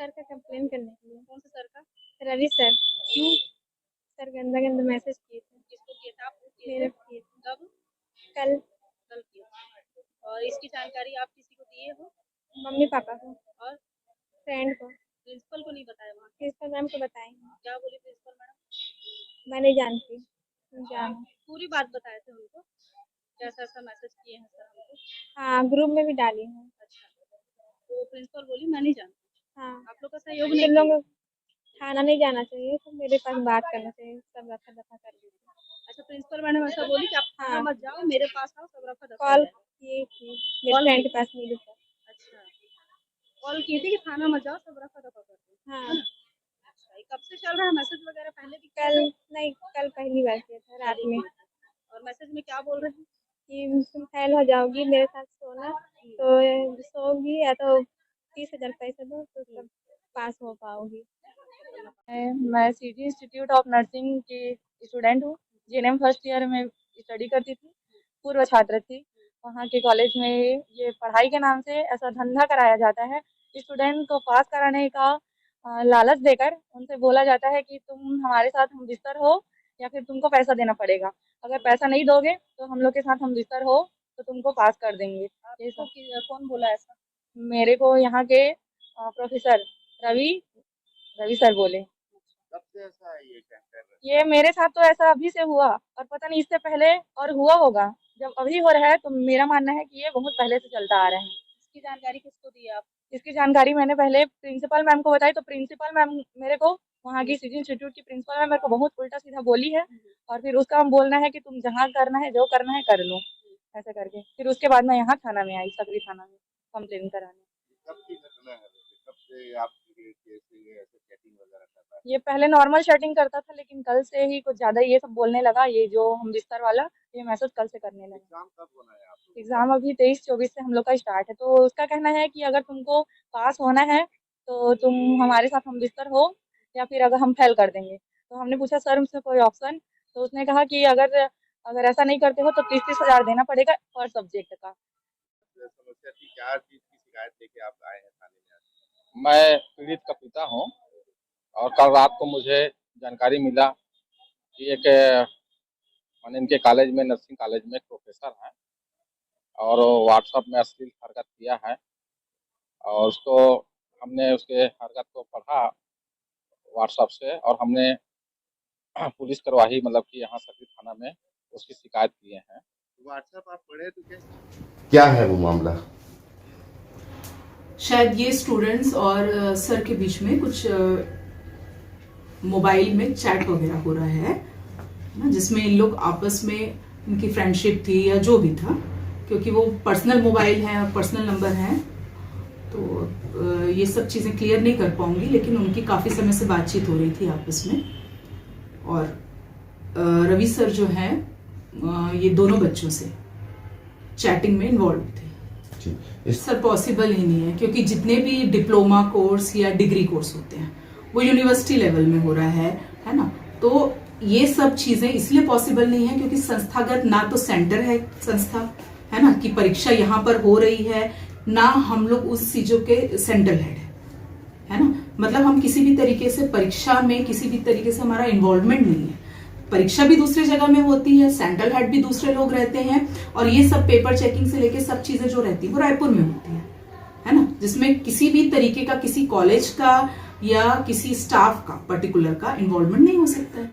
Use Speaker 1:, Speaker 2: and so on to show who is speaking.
Speaker 1: Sir का complain करने के लिए।
Speaker 2: कौन से सर का?
Speaker 1: रवि सर।
Speaker 2: क्यों?
Speaker 1: सर गंदा गंदा मैसेज किए थे।
Speaker 2: किसको किए थे? आपको किए
Speaker 1: मेरे
Speaker 2: थे?
Speaker 1: को किए थे
Speaker 2: कब?
Speaker 1: कल।
Speaker 2: कल किए थे। और इसकी जानकारी आप किसी को दिए हो?
Speaker 1: मम्मी पापा को,
Speaker 2: और
Speaker 1: फ्रेंड को,
Speaker 2: प्रिंसिपल को नहीं बताया वहाँ?
Speaker 1: प्रिंसिपल मैम को बताएंगे।
Speaker 2: क्या बोली प्रिंसिपल मैडम?
Speaker 1: मैं नहीं जानती। जान
Speaker 2: पूरी बात बताए थे उनको कैसा ऐसा मैसेज किए हैं सर हमको?
Speaker 1: हाँ, ग्रुप में भी डाली हूँ।
Speaker 2: अच्छा, तो प्रिंसिपल बोली मैं नहीं जानती।
Speaker 1: हाँ,
Speaker 2: आप लोग का सहयोग
Speaker 1: तुम
Speaker 2: नहीं
Speaker 1: लोग
Speaker 2: किए?
Speaker 1: थाना नहीं जाना चाहिए, तो मेरे पास बात करना चाहिए, सब रफा दफा कर लीजिए।
Speaker 2: अच्छा, प्रिंसिपल मैडम ऐसा बोली कि आप थाना
Speaker 1: हाँ,
Speaker 2: मत जाओ, मेरे पास आओ, सब रफा दफा हो
Speaker 1: कॉल
Speaker 2: जाएगा।
Speaker 1: किए थी मेरे
Speaker 2: कॉल
Speaker 1: फ्रेंड
Speaker 2: की
Speaker 1: के पास मिली तो।
Speaker 2: अच्छा, कॉल की थी कि थाना मत जाओ, सब रफा दफा कर दो, है
Speaker 1: हाँ,
Speaker 2: ना? अच्छा, ये कब से चल रहा है मैसेज वगैरह? पहले भी किया
Speaker 1: कल
Speaker 2: था?
Speaker 1: नहीं, कल पहली बार किया था रात
Speaker 2: पहले
Speaker 1: में।
Speaker 2: किए थे। और मैसेज में क्या बोल रहे हैं?
Speaker 1: कि तुम फेल हो जाओगी, मेरे साथ सोना, तो सोगी या तो 30,000 पैसे दो तो तब पास हो पाओगी।
Speaker 3: मैं सिटी इंस्टीट्यूट ऑफ नर्सिंग की स्टूडेंट हूँ। जीएनएम फर्स्ट ईयर में स्टडी करती थी, पूर्व छात्र थी। वहाँ के कॉलेज में ये पढ़ाई के नाम से ऐसा धंधा कराया जाता है। स्टूडेंट को पास कराने का लालच देकर उनसे बोला जाता है कि तुम हमारे साथ हम बिस्तर हो या फिर तुमको पैसा देना पड़ेगा। अगर पैसा नहीं दोगे तो हम लोग के साथ हम बिस्तर हो तो तुमको पास कर देंगे। ये सब
Speaker 2: कौन बोला ऐसा?
Speaker 3: मेरे को यहाँ के प्रोफेसर रवि रवि सर बोले।
Speaker 4: कब से ऐसा है ये कैंपेन?
Speaker 3: ये मेरे साथ तो ऐसा अभी से हुआ और पता नहीं इससे पहले और हुआ होगा। जब अभी हो रहा है तो मेरा मानना है कि ये बहुत पहले से चलता आ रहा है।
Speaker 2: इसकी जानकारी किसको दी आप?
Speaker 3: इसकी जानकारी मैंने पहले प्रिंसिपल मैम को बताई, तो प्रिंसिपल मैम मेरे को, वहाँ की सिटी इंस्टीट्यूट की प्रिंसिपल मैम मेरे को बहुत उल्टा सीधा बोली है। और फिर उसका हम बोलना है कि तुम जहाँ करना है, जो करना है कर लो, ऐसे करके। फिर उसके बाद मैं यहाँ थाना में आई, सकरी थाना में कंप्लेन कराने।
Speaker 4: कब की घटना है वैसे? कब से आप ऐसे चैटिंग वगैरह कर रहा है?
Speaker 3: ये पहले नॉर्मल चैटिंग करता था, लेकिन कल से ही कुछ ज्यादा ये सब बोलने लगा। ये जो हम बिस्तर वाला, ये मैसेज कल से करने लगा।
Speaker 4: एग्जाम कब होना है आपको?
Speaker 3: एग्जाम अभी 23-24 से हम लोग का स्टार्ट है। तो उसका कहना है कि अगर तुमको पास होना है तो तुम हमारे साथ हम बिस्तर हो, या फिर अगर हम फेल कर देंगे। तो हमने पूछा सर उसमें कोई ऑप्शन, तो उसने कहा कि अगर अगर ऐसा नहीं करते हो तो 30-30 हज़ार देना पड़ेगा पर सब्जेक्ट का।
Speaker 4: समस्या थी, क्या चीज की शिकायत लेके आप आए हैं थाने में आज?
Speaker 5: मैं पीड़ित का पिता हूं और कल रात को मुझे जानकारी मिला कि एक माने इनके कॉलेज में, नर्सिंग कॉलेज में एक प्रोफेसर है और वो व्हाट्सएप में अश्लील हरकत किया है। और उसको हमने उसके हरकत को पढ़ा व्हाट्सएप से और हमने पुलिस करवाई, मतलब कि यहाँ सकरी थाना में उसकी शिकायत किए हैं।
Speaker 4: व्हाट्सएप आप पढ़े तो क्या है वो मामला?
Speaker 6: शायद ये स्टूडेंट्स और सर के बीच में कुछ मोबाइल में चैट वगैरह हो रहा है ना, जिसमें इन लोग आपस में इनकी फ्रेंडशिप थी या जो भी था, क्योंकि वो पर्सनल मोबाइल है और पर्सनल नंबर है, तो ये सब चीजें क्लियर नहीं कर पाऊंगी। लेकिन उनकी काफी समय से बातचीत हो रही थी आपस में। और रवि सर जो है ये दोनों बच्चों से चैटिंग में इन्वॉल्व थे। सर पॉसिबल ही नहीं है, क्योंकि जितने भी डिप्लोमा कोर्स या डिग्री कोर्स होते हैं वो यूनिवर्सिटी लेवल में हो रहा है ना। तो ये सब चीजें इसलिए पॉसिबल नहीं है क्योंकि संस्थागत ना तो सेंटर है संस्था, है ना, कि परीक्षा यहाँ पर हो रही है, ना हम लोग उस चीजों के सेंट्रल हेड है ना। मतलब हम किसी भी तरीके से परीक्षा में किसी भी तरीके से हमारा इन्वॉल्वमेंट नहीं है। परीक्षा भी दूसरी जगह में होती है, सेंट्रल हेड भी दूसरे लोग रहते हैं, और ये सब पेपर चेकिंग से लेके सब चीजें जो रहती है वो रायपुर में होती है ना, जिसमें किसी भी तरीके का किसी कॉलेज का या किसी स्टाफ का पर्टिकुलर का इन्वॉल्वमेंट नहीं हो सकता है।